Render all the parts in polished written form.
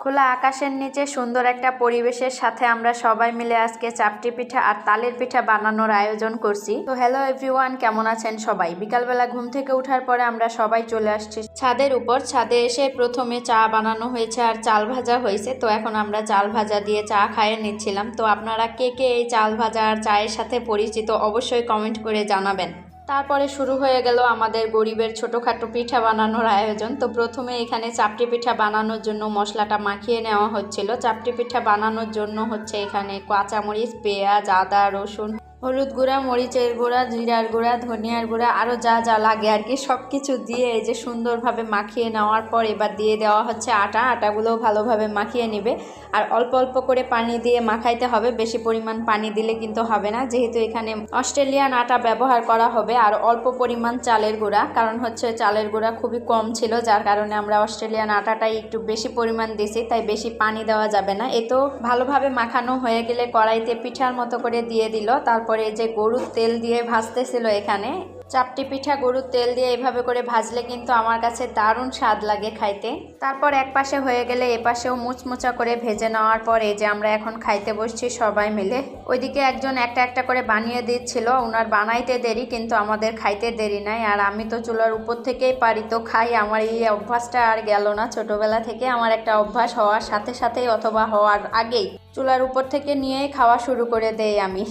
খোলা আকাশের নিচে সুন্দর একটা পরিবেশের সাথে আমরা সবাই মিলে আজকে চাপটি পিঠা আর তালের পিঠা বানানোর আয়োজন করছি। তো হ্যালো এভরিওয়ান, কেমন আছেন সবাই? বিকালবেলা ঘুম থেকে ওঠার পরে আমরা সবাই চলে আসছি ছাদের উপর। ছাদে এসে প্রথমে চা বানানো হয়েছে আর চাল ভাজা হয়েছে। তো এখন আমরা চাল ভাজা দিয়ে চা খাইয়ে নিচ্ছিলাম। তো আপনারা কে কে এই চাল ভাজা আর চায়ের সাথে পরিচিত অবশ্যই কমেন্ট করে জানাবেন। তারপরে শুরু হয়ে গেল আমাদের গরিবের ছোটোখাটো পিঠা বানানোর আয়োজন। তো প্রথমে এখানে চাপটি পিঠা বানানোর জন্য মশলাটা মাখিয়ে নেওয়া হচ্ছিল। চাপটি পিঠা বানানোর জন্য হচ্ছে এখানে কাঁচামরিচ, পেঁয়াজ, আদা, রসুন, হলুদ গুঁড়া, মরিচের গুঁড়া, জিরার গুঁড়া, ধনিয়ার গুঁড়া, আরও যা যা লাগে আর কি সব কিছু দিয়ে এই যে সুন্দরভাবে মাখিয়ে নেওয়ার পর এবার দিয়ে দেওয়া হচ্ছে আটাগুলোও ভালোভাবে মাখিয়ে নেবে। আর অল্প অল্প করে পানি দিয়ে মাখাইতে হবে, বেশি পরিমাণ পানি দিলে কিন্তু হবে না, যেহেতু এখানে অস্ট্রেলিয়ান আটা ব্যবহার করা হবে। আর অল্প পরিমাণ চালের গুঁড়া, কারণ হচ্ছে চালের গুঁড়া খুবই কম ছিল, যার কারণে আমরা অস্ট্রেলিয়ান আটাটাই একটু বেশি পরিমাণ দিছি, তাই বেশি পানি দেওয়া যাবে না। এ তো ভালোভাবে মাখানো হয়ে গেলে কড়াইতে পিঠার মতো করে দিয়ে দিল। তারপরে যে গরুর তেল দিয়ে ভাজতেছিল এখানে চাপটি পিঠা, গরুর তেল দিয়ে এভাবে করে ভাজলে কিন্তু আমার কাছে দারুণ স্বাদ লাগে খাইতে। তারপর এক পাশে হয়ে গেলে এপাশেও মুচমুচা করে ভেজে নেওয়ার পরে যে আমরা এখন খাইতে বসছি সবাই মিলে। ওইদিকে একজন একটা একটা করে বানিয়ে দিচ্ছিল, ওনার বানাইতে দেরি কিন্তু আমাদের খাইতে দেরি নাই। আর আমি তো চুলার উপর থেকেই পারি, তো খাই। আমার এই অভ্যাসটা আর গেল না, ছোটবেলা থেকে আমার একটা অভ্যাস হওয়ার সাথে সাথেই অথবা হওয়ার আগেই চুলার উপর থেকে নিয়েই খাওয়া শুরু করে দেই আমি।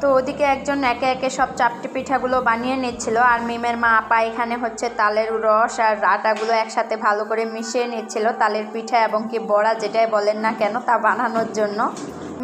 তো ওদিকে একজন একে একে সব চাপটি পিঠাগুলো বানিয়ে নিচ্ছিল, আর মিমের মা আপা এখানে হচ্ছে তালের রস আর আটাগুলো একসাথে ভালো করে মিশিয়ে নিচ্ছিল তালের পিঠা এবং কি বড়া, যেটাই বলেন না কেন, তা বানানোর জন্য।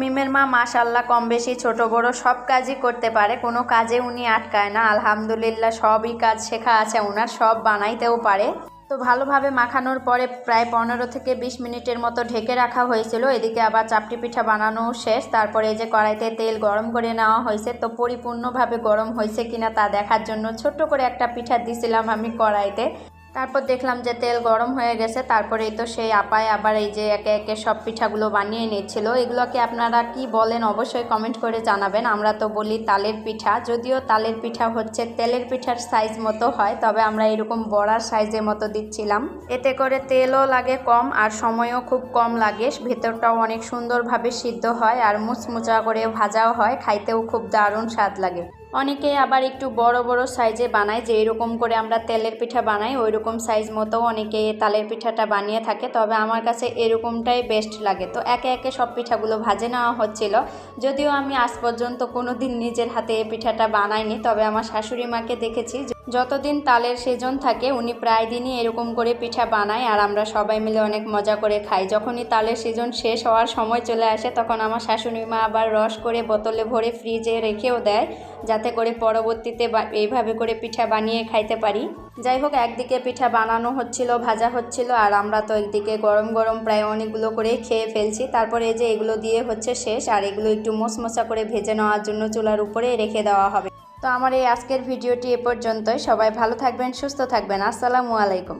মিমের মা মাশাল্লাহ কম বেশি ছোট বড় সব কাজই করতে পারে, কোনো কাজে উনি আটকায় না। আলহামদুলিল্লাহ সবই কাজ শেখা আছে ওনার, সব বানাইতেও পারে। তো ভালোভাবে মাখানোর পরে প্রায় 15 থেকে 20 মিনিটের মতো ঢেকে রাখা হয়েছিল। এদিকে আবার চাপটি পিঠা বানানো শেষ। তারপরে এই যে কড়াইতে তেল গরম করে নেওয়া হয়েছে। তো পরিপূর্ণভাবে গরম হয়েছে কিনা তা দেখার জন্য ছোট্ট করে একটা পিঠা দিছিলাম আমি কড়াইতে। তারপর দেখলাম যে তেল গরম হয়ে গেছে। তারপরেই তো সেই আপায় আবার এই যে একে একে সব পিঠাগুলো বানিয়ে নিচ্ছিল। এগুলোকে আপনারা কি বলেন অবশ্যই কমেন্ট করে জানাবেন। আমরা তো বলি তালের পিঠা, যদিও তালের পিঠা হচ্ছে তেলের পিঠার সাইজ মতো হয়, তবে আমরা এরকম বড়ার সাইজের মতো দিচ্ছিলাম। এতে করে তেলও লাগে কম আর সময়ও খুব কম লাগে, ভেতরটাও অনেক সুন্দরভাবে সিদ্ধ হয় আর মুচমুচা করে ভাজাও হয়, খাইতেও খুব দারুণ স্বাদ লাগে। অনেকে আবার একটু বড় বড় সাইজে বানায়, যে এরকম করে আমরা তেলের পিঠা বানাই ওই রকম সাইজ মতো অনেকে তালের পিঠাটা বানিয়ে থাকে, তবে আমার কাছে এরকমটাই বেস্ট লাগে। তো একে একে সব পিঠাগুলো ভাজে নেওয়া হচ্ছিল। যদিও আমি আজ পর্যন্ত কোনো দিন নিজের হাতে এই পিঠাটা বানাইনি, তবে আমার শাশুড়ি মাকে দেখেছি যতদিন তালের সিজন থাকে উনি প্রায় দিনই এরকম করে পিঠা বানায়, আর আমরা সবাই মিলে অনেক মজা করে খাই। যখনই তালের সিজন শেষ হওয়ার সময় চলে আসে তখন আমার শাশুড়ি মা আবার রস করে বোতলে ভরে ফ্রিজে রেখেও দেয়, যাতে করে পরবর্তীতে এইভাবে করে পিঠা বানিয়ে খাইতে পারি। যাই হোক, একদিকে পিঠা বানানো হচ্ছিল, ভাজা হচ্ছিল, আর আমরা তো একদিকে গরম গরম প্রায় অনেকগুলো করে খেয়ে ফেলছি। তারপরে এই যে এগুলো দিয়ে হচ্ছে শেষ, আর এগুলো একটু মোচমোচা করে ভেজে নেওয়ার জন্য চুলার উপরে রেখে দেওয়া হবে। তো আমার এই আজকের ভিডিওটি এ পর্যন্তই। সবাই ভালো থাকবেন, সুস্থ থাকবেন। আসসালামু আলাইকুম।